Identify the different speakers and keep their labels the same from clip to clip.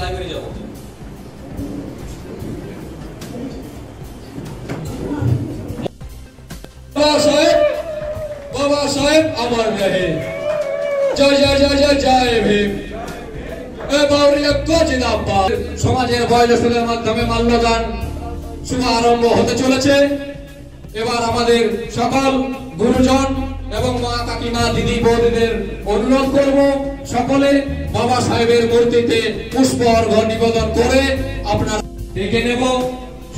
Speaker 1: Library যাব। বাবা সাহেব আমার রহে। জয় জয় জয় জয় জয় ভীম। সমাজের বয়োজ্যেষ্ঠদের মাধ্যমে মাল্যদান শুভ আরম্ভ হতে চলেছে। এবার আমাদের সকল গুরুজন এবং মা কাকিমা দিদি বৌদিদের অনুরোধ করব সকলে বাবা সাহেবের মূর্তিতে পুষ্প অর্ঘ্য নিবেদন করে আপনারা ডেকে নেব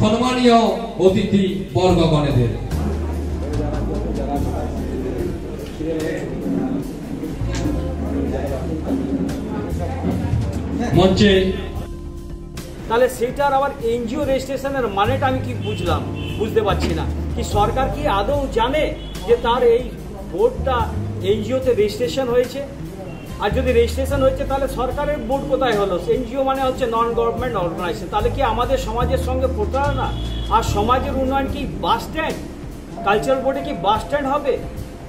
Speaker 1: সম্মানীয় অতিথি বর্গগণেদের। মঞ্চে
Speaker 2: তাহলে সেটার আবার এনজিও রেজিস্ট্রেশনের মানেটা আমি কি বুঝতে পারছি না। কি সরকার কি আদৌ জানে যে তার এই বোর্ডটা এনজিওতে রেজিস্ট্রেশন হয়েছে? আর যদি রেজিস্ট্রেশন হয়েছে তাহলে সরকারের বোর্ড কোথায় হলো? এনজিও মানে হচ্ছে নন গভর্নমেন্ট অর্গানাইজেশন। তাহলে কি আমাদের সমাজের সঙ্গে প্রতারণা? আর সমাজের উন্নয়ন কি বাস স্ট্যান্ড? কালচারাল বোর্ডে কি বাস স্ট্যান্ড হবে?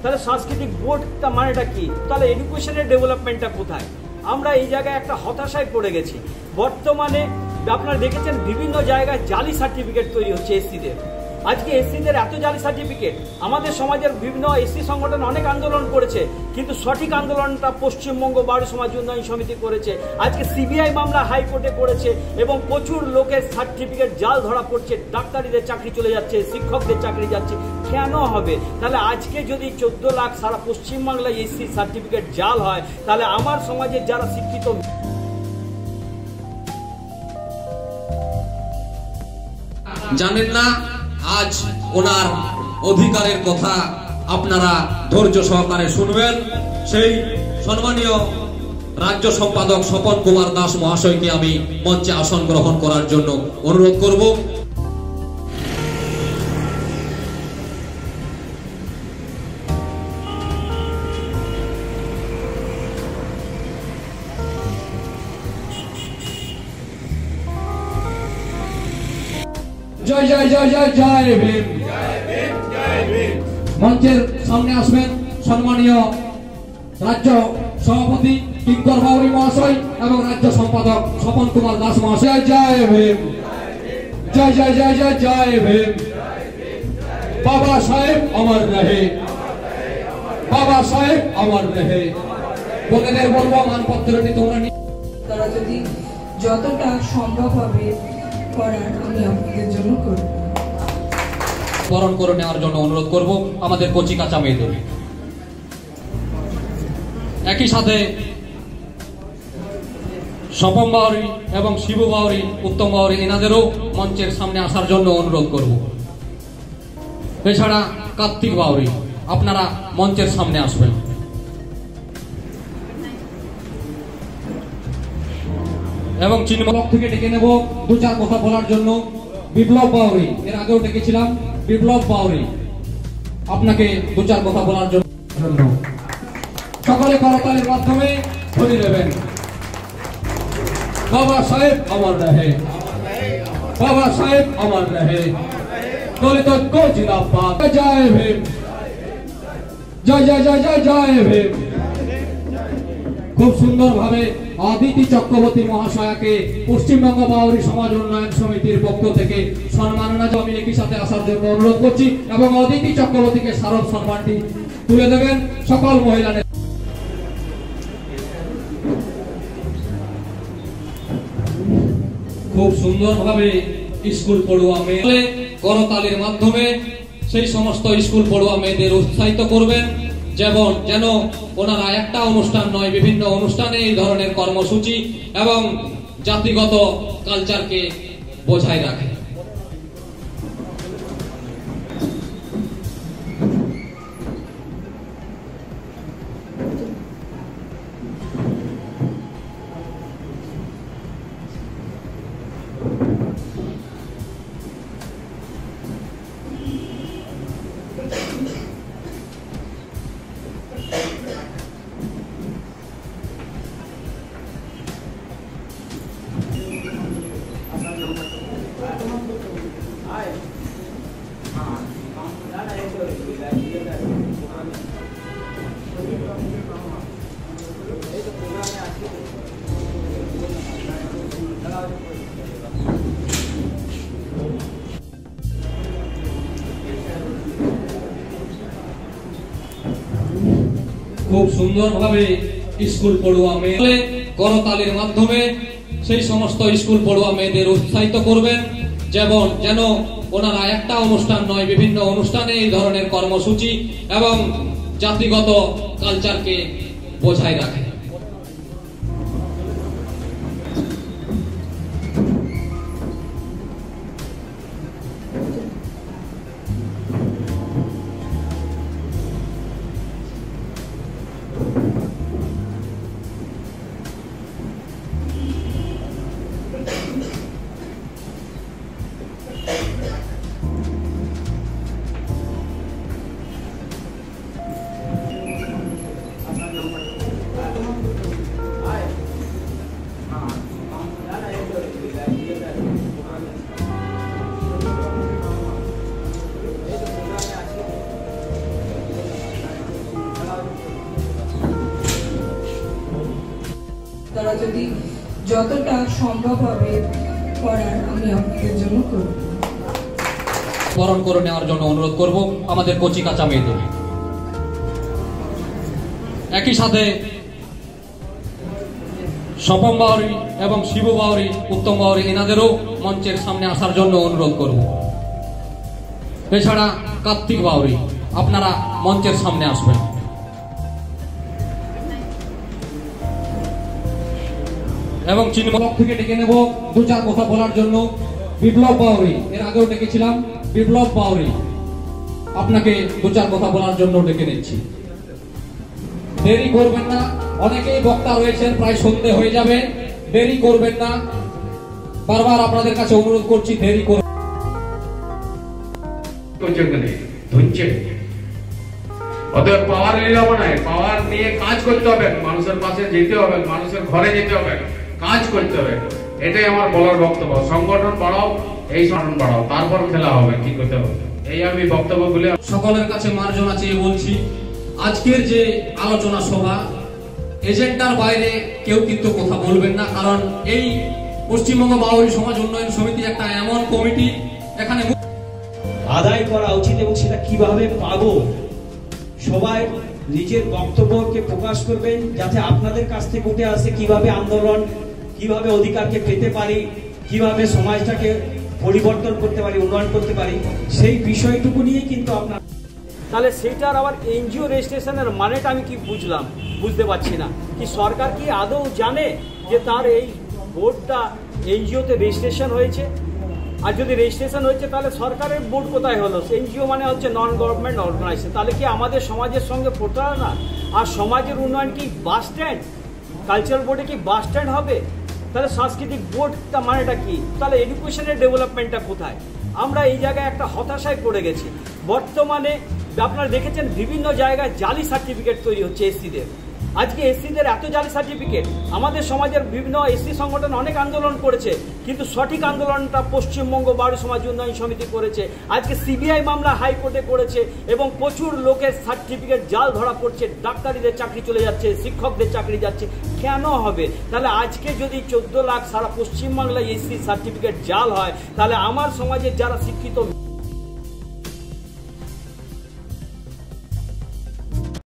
Speaker 2: তাহলে সাংস্কৃতিক বোর্ডটা মানেটা কি? তাহলে এডুকেশনের ডেভেলপমেন্টটা কোথায়? আমরা এই জায়গায় একটা হতাশায় পড়ে গেছি। বর্তমানে আপনারা দেখেছেন বিভিন্ন জায়গায় জালি সার্টিফিকেট তৈরি হচ্ছে এসসিদের। আজকে এসসিদের এত জালি সার্টিফিকেট, আমাদের সমাজের বিভিন্ন এসসি সংগঠন অনেক আন্দোলন করেছে, কিন্তু সঠিক আন্দোলনটা পশ্চিমবঙ্গ বারো সমাজ উন্নয়ন সমিতি করেছে। আজকে সিবিআই মামলা হাইকোর্টে করেছে এবং প্রচুর লোকের সার্টিফিকেট জাল ধরা পড়ছে। ডাক্তারিদের চাকরি চলে যাচ্ছে, শিক্ষকদের চাকরি যাচ্ছে। কেন হবে? তাহলে আজকে যদি 14 লাখ সারা পশ্চিমবাংলায় এসসি সার্টিফিকেট জাল হয়, তাহলে আমার সমাজের যারা শিক্ষিত
Speaker 1: জানেন না, আজ ওনার অধিকারের কথা আপনারা ধৈর্য সহকারে শুনবেন। সেই সম্মানীয় রাজ্য সম্পাদক স্বপন কুমার দাস মহাশয়কে আমি মঞ্চে আসন গ্রহণ করার জন্য অনুরোধ করব। জয় জয় জয় জয় জয় ভীম। মঞ্চের সামনে আসবেন সম্মানীয় রাজ্য সভাপতি কিঙ্কর বাউরি মহাশয় এবং রাজ্য সম্পাদক স্বপন কুমার দাস মহাশয়। জয় ভীম। জয় জয় জয় জয় জয় ভীম। বাবা সাহেব অমর রহে। বাবা সাহেব অমর রহে। বনেদের বলবো মানপত্রটি তোমরা
Speaker 3: তারা যদি যতটা সম্ভব হবে করার আমি আপনাদের জন্য করব।
Speaker 1: বরণ করে নেওয়ার জন্য অনুরোধ করব আমাদের কচি কাঁচা মেয়েদের। একই সাথে স্বপন বাউরি এবং শিবু বাউরি, উত্তম বাউরি এনাদেরও মঞ্চের সামনে আসার জন্য অনুরোধ করব। এছাড়া কার্তিক বাউরি, আপনারা মঞ্চের সামনে আসবেন। এবং চিনমলক থেকে ডেকে নেব দু চার কথা বলার জন্য বিপ্লব বাউরি। এর আগেও ডেকেছিলাম। বিপ্লব বাউরি, আপনাকে দু চার কথা বলার জন্য সকলে করতালির মাধ্যমে ধ্বনি দেবেন। বাবা সাহেব অমর রহে। বাবা সাহেব অমর রহে। দলিত ঐক্য জিন্দাবাদ। জয় ভীম। জয় জয় জয় জয় জয় ভীম। খুব সুন্দরভাবে অদিতি চক্রবর্তী মহাশয়াকে পশ্চিমবঙ্গ বাউরি সমাজ উন্নয়ন সমিতির পক্ষ থেকে সম্মাননা আমি একই সাথে আসার জন্য অনুরোধ করছি এবং অদিতি চক্রবর্তীকে স্মারক সম্মানটি তুলে দেবেন সকল মহিলা। খুব সুন্দরভাবে স্কুল পড়ুয়া মেয়ে করতালির মাধ্যমে সেই সমস্ত স্কুল পড়ুয়া মেয়েদের উৎসাহিত করবেন, যেন ওনারা একটা অনুষ্ঠান নয়, বিভিন্ন অনুষ্ঠানে এই ধরনের কর্মসূচি এবং জাতিগত কালচারকে বজায় রাখে। খুব সুন্দরভাবে স্কুল পড়ুয়া মেয়ে করতালির মাধ্যমে সেই সমস্ত স্কুল পড়ুয়া মেয়েদের উৎসাহিত করবেন, যেন ওনারা একটা অনুষ্ঠান নয়, বিভিন্ন অনুষ্ঠানে এই ধরনের কর্মসূচি এবং জাতিগত কালচারকে বজায় রাখে।
Speaker 3: তারা যদি যতটা সম্ভব হবে করার আমি আপনাদের জন্য করব।
Speaker 1: বরণ করে নেওয়ার জন্য অনুরোধ করব আমাদের কচি কাঁচা মেয়েদের। একই সাথে স্বপন বাউরি এবং শিবু বাউরি, উত্তম বাউরি এনাদেরও মঞ্চের সামনে আসার জন্য অনুরোধ করব। এছাড়া কার্তিক বাউরি, আপনারা মঞ্চের সামনে আসবেন। এবং চিনমলক থেকে ডেকে নেব দু চার কথা বলার জন্য বিপ্লব বাউরি। এর আগেও ডেকেছিলাম, বিপ্লব বাউরি আপনাকে দু চার কথা বলার জন্য ডেকে নিচ্ছি। দেরি করবেন না, অনেকেই বক্তা রয়েছেন, প্রায় সন্ধে হয়ে যাবে, দেরি করবেন না, বারবার আপনাদের কাছে অনুরোধ করছি, দেরি করবেন।
Speaker 4: অতএব পাওয়ার নিলাম না, পাওয়ার নিয়ে কাজ করতে হবে, মানুষের পাশে যেতে হবে, মানুষের ঘরে যেতে হবে, কাজ করতে হবে। এটাই আমার বলার বক্তব্য। সংগঠন বাড়াও, এই সংগঠন বাড়াও, তারপর খেলা হবে, কি করতে হবে, এই আমি বক্তব্য বলে
Speaker 1: সকলের কাছে মার্জনা চেয়ে বলছি, আজকের যে আলোচনা সভা এজেন্ডার বাইরে কেউ কিন্তু কথা বলবেন না, কারণ এই পশ্চিমবঙ্গ বাউরি সমাজ উন্নয়ন সমিতি একটা এমন কমিটি, এখানে
Speaker 2: আদায় করা উচিত এবং সেটা কিভাবে পাবো সবাই নিজের বক্তব্যকে প্রকাশ করবেন, যাতে আপনাদের কাছ থেকে উঠে আসে কিভাবে আন্দোলন, কিভাবে অধিকারকে পেতে পারি, কিভাবে সমাজটাকে পরিবর্তন করতে পারি, উন্নয়ন করতে পারি, সেই বিষয়টুকু নিয়ে কিন্তু আপনার। তাহলে সেটার আবার এনজিও রেজিস্ট্রেশনের মানেটা আমি কি বুঝতে পারছি না। কি সরকার কি আদৌ জানে যে তার এই বোর্ডটা এনজিওতে রেজিস্ট্রেশন হয়েছে? আর যদি রেজিস্ট্রেশন হয়েছে তাহলে সরকারের বোর্ড কোথায় হলো? এনজিও মানে হচ্ছে নন গভর্নমেন্ট অর্গানাইজেশন। তাহলে কি আমাদের সমাজের সঙ্গে প্রতারণা? আর সমাজের উন্নয়ন কি বাস স্ট্যান্ড? কালচারাল বোর্ডে কি বাস স্ট্যান্ড হবে? তাহলে সাংস্কৃতিক বোর্ডটা মানেটা কি? তাহলে এডুকেশনের ডেভেলপমেন্টটা কোথায়? আমরা এই জায়গায় একটা হতাশায় পড়ে গেছি। বর্তমানে আপনারা দেখেছেন বিভিন্ন জায়গায় জালি সার্টিফিকেট তৈরি হচ্ছে এসসিদের। আজকে এসসিদের এত জালি সার্টিফিকেট, আমাদের সমাজের বিভিন্ন এসসি সংগঠন অনেক আন্দোলন করেছে, কিন্তু সঠিক আন্দোলনটা পশ্চিমবঙ্গ বাউরি সমাজ উন্নয়ন সমিতি করেছে। আজকে সিবিআই মামলা হাইকোর্টে করেছে এবং প্রচুর লোকের সার্টিফিকেট জাল ধরা পড়ছে, ডাক্তারিদের চাকরি চলে যাচ্ছে, শিক্ষকদের চাকরি যাচ্ছে। কেন হবে? তাহলে আজকে যদি 14 লাখ সারা পশ্চিমবাংলায় এসসি সার্টিফিকেট জাল হয়, তাহলে আমার সমাজের যারা শিক্ষিত